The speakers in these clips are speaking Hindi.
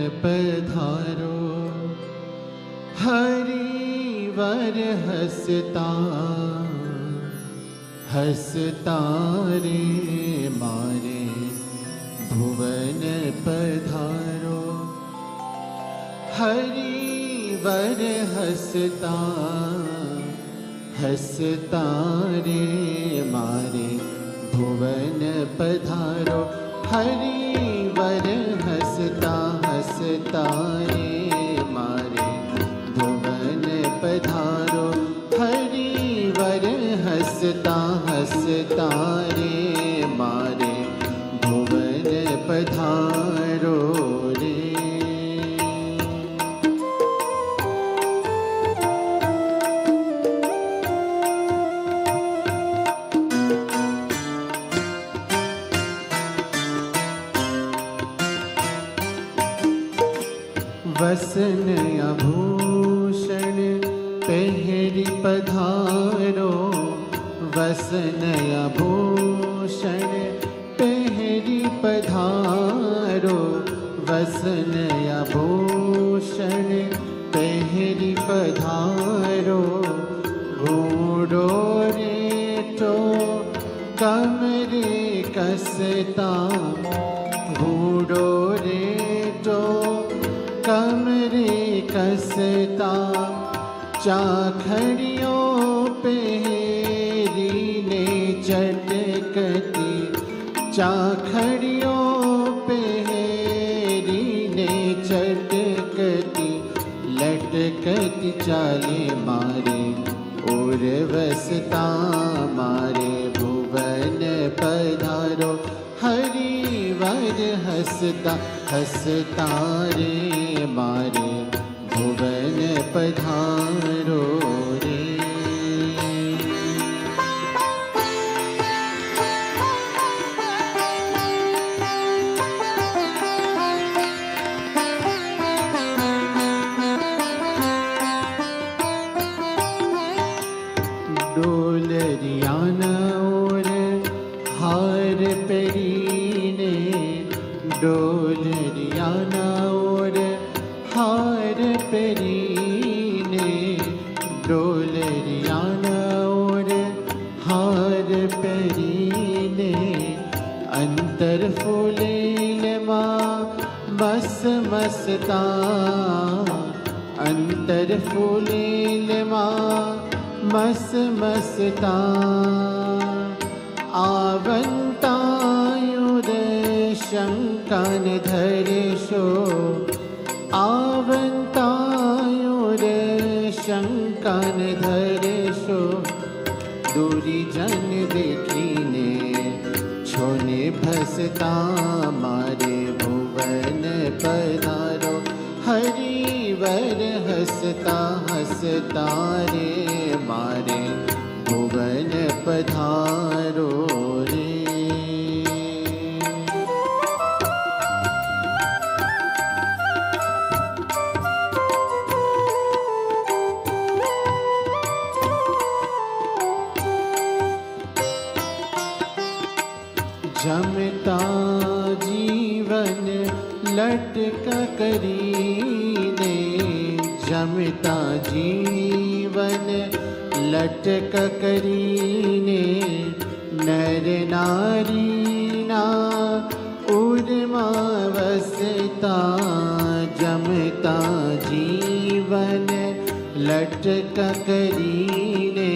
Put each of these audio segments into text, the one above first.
पधारो। हरिवर हसता हसता रे मारे भुवन पधारो। हरिवर हसता हसता रे मारे भुवन पधारो। हरिवर हसता हसता रे मारे भुवन पधारो। हरिवर हसता हसता रे मारे भुवन पधारो रे। वसन आभूषण पहरी पधारो। वसन आभूषण पहरी पधारो। वसन आभूषण पहरी पधारो। घूडो रेटो कमरे कसता। घूडो रेटो कमरे कसता। चाखड़ियों पहरी ने चटकती। चाखड़ियों पहरी ने चटकती। लटकती चाले मारे और वसता मारे भुवन पधारो। हरिवर हसता हसता रे मारे भुवन पधारो रे। डोलरियाना और हार परीने। डोलरियाना और हार परीने। डोलरियाना और हार परीने। अंतर फूलेल माँ बस मस्ता। अंतर फूलेल माँ मस मस्ता। आवंतायुर शंकन धरेशो। आवंतायुर शंकन धरेशो। दूरी जन देखीने छोने भसता मारे भुवन पधारो। हरिवर हसता हसता रे मारे भुवन पधारो रे। जमता जीवन लटका करीने। जमता जीवन लटका करीने। नर नारी ना उर्मा वसता। जमता जीवन लटका करीने।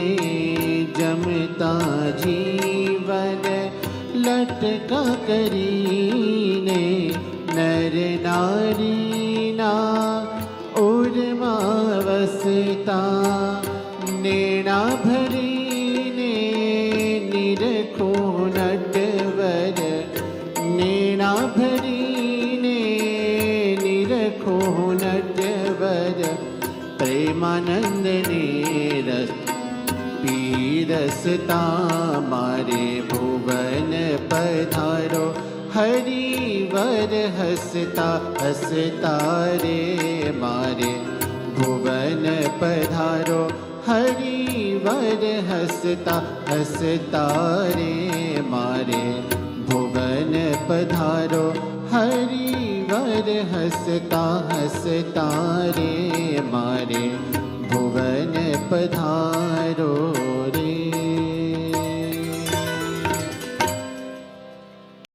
जमता जीवन लटका करीने। नर नारी ना उर्मा वसता। नेणा भरीने निरखो नटवर। नेणा भरीने निरखो नटवर। प्रेमानंद ने रस पीरसता मारे भुवन पधारो। हरिवर हसता हसता रे मारे भुवन पधारो। हरिवर हसता हसता रे मारे भुवन पधारो। हरिवर वर हसता हसता रे मारे भुवन पधारो